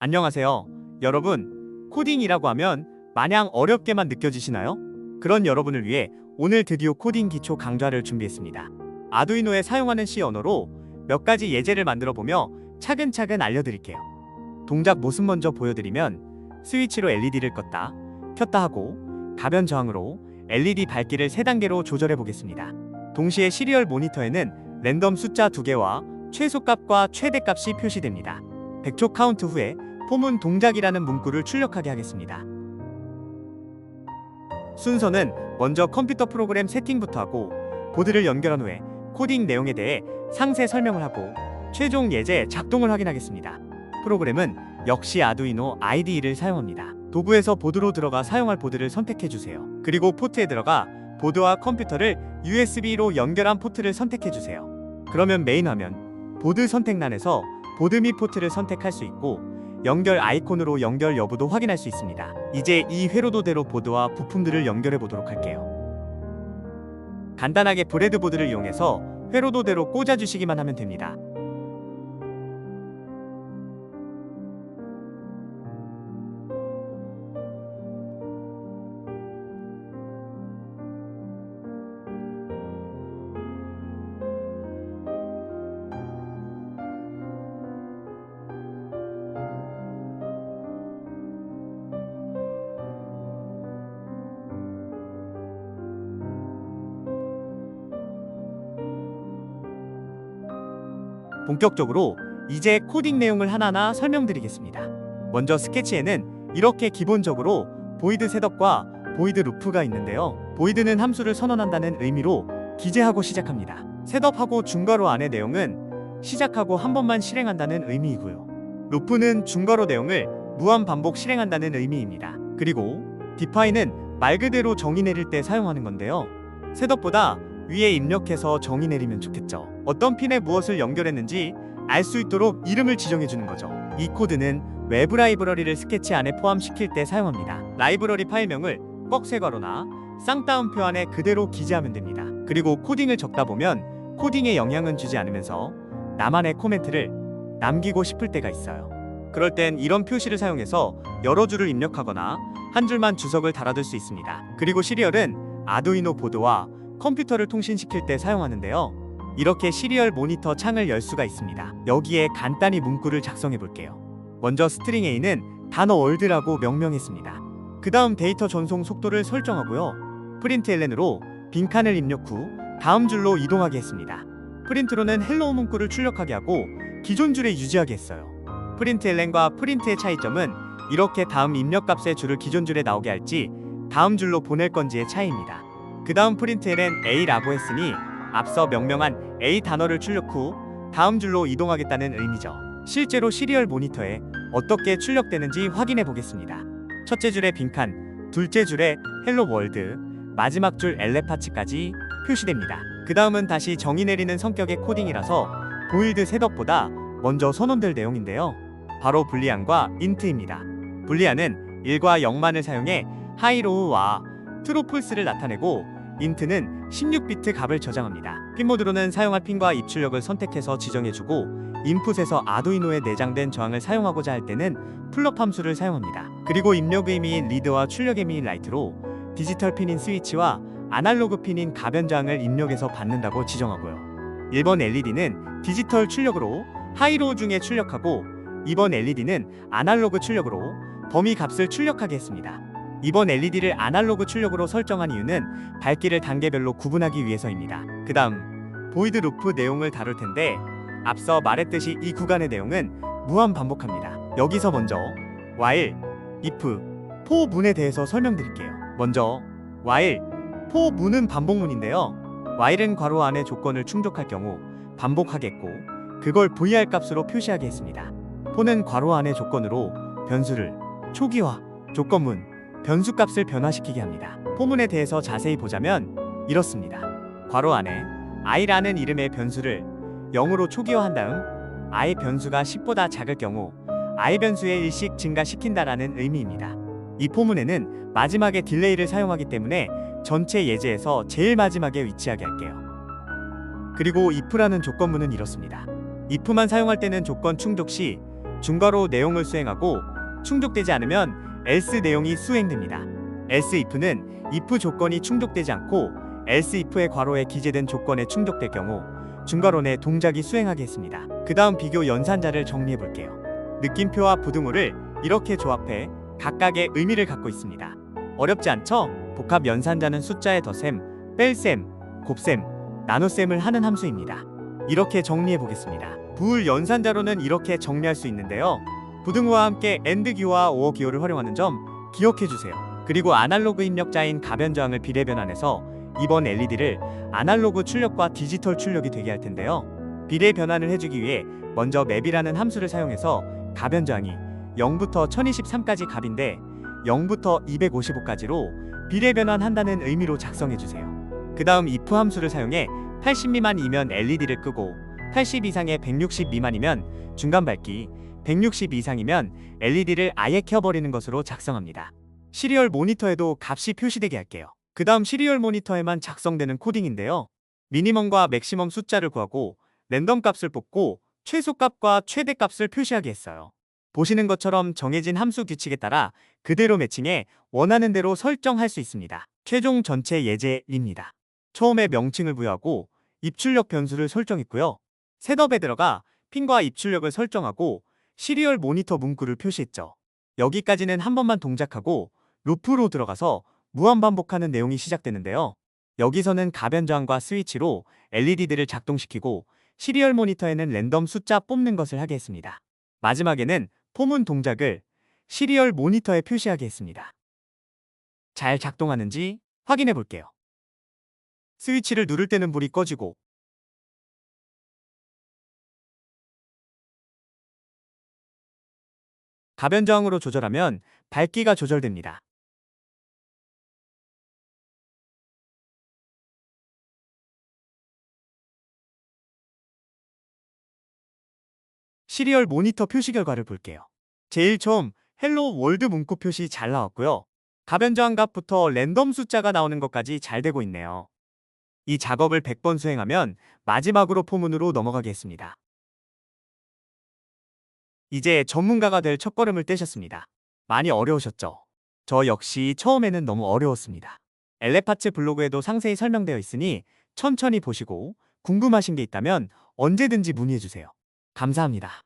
안녕하세요. 여러분, 코딩이라고 하면 마냥 어렵게만 느껴지시나요? 그런 여러분을 위해 오늘 드디어 코딩 기초 강좌를 준비했습니다. 아두이노에 사용하는 C 언어로 몇 가지 예제를 만들어 보며 차근차근 알려드릴게요. 동작 모습 먼저 보여드리면 스위치로 LED를 껐다, 켰다 하고 가변 저항으로 LED 밝기를 3단계로 조절해 보겠습니다. 동시에 시리얼 모니터에는 랜덤 숫자 2개와 최소값과 최대값이 표시됩니다. 100초 카운트 후에 폼은 동작이라는 문구를 출력하게 하겠습니다. 순서는 먼저 컴퓨터 프로그램 세팅부터 하고 보드를 연결한 후에 코딩 내용에 대해 상세 설명을 하고 최종 예제 작동을 확인하겠습니다. 프로그램은 역시 아두이노 IDE를 사용합니다. 도구에서 보드로 들어가 사용할 보드를 선택해주세요. 그리고 포트에 들어가 보드와 컴퓨터를 USB로 연결한 포트를 선택해주세요. 그러면 메인 화면 보드 선택란에서 보드 및 포트를 선택할 수 있고 연결 아이콘으로 연결 여부도 확인할 수 있습니다. 이제 이 회로도대로 보드와 부품들을 연결해 보도록 할게요. 간단하게 브레드보드를 이용해서 회로도대로 꽂아주시기만 하면 됩니다. 본격적으로 이제 코딩 내용을 하나하나 설명드리겠습니다. 먼저 스케치에는 이렇게 기본적으로 보이드 셋업과 보이드 루프가 있는데요. 보이드는 함수를 선언한다는 의미로 기재하고 시작합니다. 셋업하고 중괄호 안의 내용은 시작하고 한 번만 실행한다는 의미이고요. 루프는 중괄호 내용을 무한 반복 실행한다는 의미입니다. 그리고 디파인은 말 그대로 정의 내릴 때 사용하는 건데요. 셋업보다 위에 입력해서 정의 내리면 좋겠죠. 어떤 핀에 무엇을 연결했는지 알 수 있도록 이름을 지정해주는 거죠. 이 코드는 외부 라이브러리를 스케치 안에 포함시킬 때 사용합니다. 라이브러리 파일명을 꺽쇠괄호나 쌍따옴표 안에 그대로 기재하면 됩니다. 그리고 코딩을 적다 보면 코딩에 영향은 주지 않으면서 나만의 코멘트를 남기고 싶을 때가 있어요. 그럴 땐 이런 표시를 사용해서 여러 줄을 입력하거나 한 줄만 주석을 달아둘 수 있습니다. 그리고 시리얼은 아두이노 보드와 컴퓨터를 통신시킬 때 사용하는데요. 이렇게 시리얼 모니터 창을 열 수가 있습니다. 여기에 간단히 문구를 작성해 볼게요. 먼저 스트링 A는 단어 월드라고 명명했습니다. 그 다음 데이터 전송 속도를 설정하고요. 프린트LN으로 빈칸을 입력 후 다음 줄로 이동하게 했습니다. 프린트로는 헬로우 문구를 출력하게 하고 기존 줄에 유지하게 했어요. 프린트LN과 프린트의 차이점은 이렇게 다음 입력값의 줄을 기존 줄에 나오게 할지 다음 줄로 보낼 건지의 차이입니다. 그 다음 프린트LN A라고 했으니 앞서 명명한 A 단어를 출력 후 다음 줄로 이동하겠다는 의미죠. 실제로 시리얼 모니터에 어떻게 출력되는지 확인해 보겠습니다. 첫째 줄에 빈칸, 둘째 줄에 헬로 월드, 마지막 줄 엘레파츠까지 표시됩니다. 그 다음은 다시 정의 내리는 성격의 코딩이라서 보일드 셋업보다 먼저 선언될 내용인데요. 바로 불리안과 인트입니다. 불리안은 1과 0만을 사용해 하이로우와 트루 폴스를 나타내고 인트는 16비트 값을 저장합니다. 핀 모드로는 사용할 핀과 입출력을 선택해서 지정해주고 인풋에서 아두이노에 내장된 저항을 사용하고자 할 때는 플럽 함수를 사용합니다. 그리고 입력 의미인 리드와 출력 의미인 라이트로 디지털 핀인 스위치와 아날로그 핀인 가변 저항을 입력해서 받는다고 지정하고요. 1번 LED는 디지털 출력으로 하이로우 중에 출력하고 2번 LED는 아날로그 출력으로 범위 값을 출력하게 했습니다. 이번 LED를 아날로그 출력으로 설정한 이유는 밝기를 단계별로 구분하기 위해서입니다. 그 다음 보이드 루프 내용을 다룰 텐데 앞서 말했듯이 이 구간의 내용은 무한 반복합니다. 여기서 먼저 while, if, for 문에 대해서 설명드릴게요. 먼저 while, for 문은 반복문인데요. while은 괄호 안에 조건을 충족할 경우 반복하겠고 그걸 VR 값으로 표시하게 했습니다. for는 괄호 안의 조건으로 변수를 초기화, 조건문, 변수값을 변화시키게 합니다. 포문에 대해서 자세히 보자면 이렇습니다. 괄호 안에 i라는 이름의 변수를 0으로 초기화한 다음 i 변수가 10보다 작을 경우 i 변수의 일씩 증가시킨다라는 의미입니다. 이 포문에는 마지막에 딜레이를 사용하기 때문에 전체 예제에서 제일 마지막에 위치하게 할게요. 그리고 if라는 조건문은 이렇습니다. if만 사용할 때는 조건 충족 시 중괄호 내용을 수행하고 충족되지 않으면 else 내용이 수행됩니다. else if는 if 조건이 충족되지 않고 else if의 괄호에 기재된 조건에 충족될 경우 중괄호 내 동작이 수행하겠습니다. 그 다음 비교 연산자를 정리해 볼게요. 느낌표와 부등호를 이렇게 조합해 각각의 의미를 갖고 있습니다. 어렵지 않죠? 복합 연산자는 숫자의 덧셈, 뺄셈, 곱셈, 나눗셈을 하는 함수입니다. 이렇게 정리해 보겠습니다. 부을 연산자로는 이렇게 정리할 수 있는데요. 부등호와 함께 AND 기호와 OR 기호를 활용하는 점 기억해 주세요. 그리고 아날로그 입력자인 가변저항을 비례 변환해서 이번 LED를 아날로그 출력과 디지털 출력이 되게 할 텐데요. 비례 변환을 해주기 위해 먼저 맵이라는 함수를 사용해서 가변저항이 0부터 1023까지 값인데 0부터 255까지로 비례 변환한다는 의미로 작성해주세요. 그 다음 if 함수를 사용해 80 미만이면 LED를 끄고 80 이상의 160 미만이면 중간 밝기, 160 이상이면 LED를 아예 켜버리는 것으로 작성합니다. 시리얼 모니터에도 값이 표시되게 할게요. 그 다음 시리얼 모니터에만 작성되는 코딩인데요. 미니멈과 맥시멈 숫자를 구하고 랜덤 값을 뽑고 최소값과 최대값을 표시하게 했어요. 보시는 것처럼 정해진 함수 규칙에 따라 그대로 매칭해 원하는 대로 설정할 수 있습니다. 최종 전체 예제입니다. 처음에 명칭을 부여하고 입출력 변수를 설정했고요. 셋업에 들어가 핀과 입출력을 설정하고 시리얼 모니터 문구를 표시했죠. 여기까지는 한 번만 동작하고 루프로 들어가서 무한 반복하는 내용이 시작되는데요. 여기서는 가변저항과 스위치로 LED들을 작동시키고 시리얼 모니터에는 랜덤 숫자 뽑는 것을 하게 했습니다. 마지막에는 포문 동작을 시리얼 모니터에 표시하게 했습니다. 잘 작동하는지 확인해 볼게요. 스위치를 누를 때는 불이 꺼지고 가변저항으로 조절하면 밝기가 조절됩니다. 시리얼 모니터 표시 결과를 볼게요. 제일 처음 헬로 월드 문구 표시 잘 나왔고요. 가변저항 값부터 랜덤 숫자가 나오는 것까지 잘 되고 있네요. 이 작업을 100번 수행하면 마지막으로 포문으로 넘어가겠습니다. 이제 전문가가 될 첫걸음을 떼셨습니다. 많이 어려우셨죠? 저 역시 처음에는 너무 어려웠습니다. 엘레파츠 블로그에도 상세히 설명되어 있으니 천천히 보시고 궁금하신 게 있다면 언제든지 문의해주세요. 감사합니다.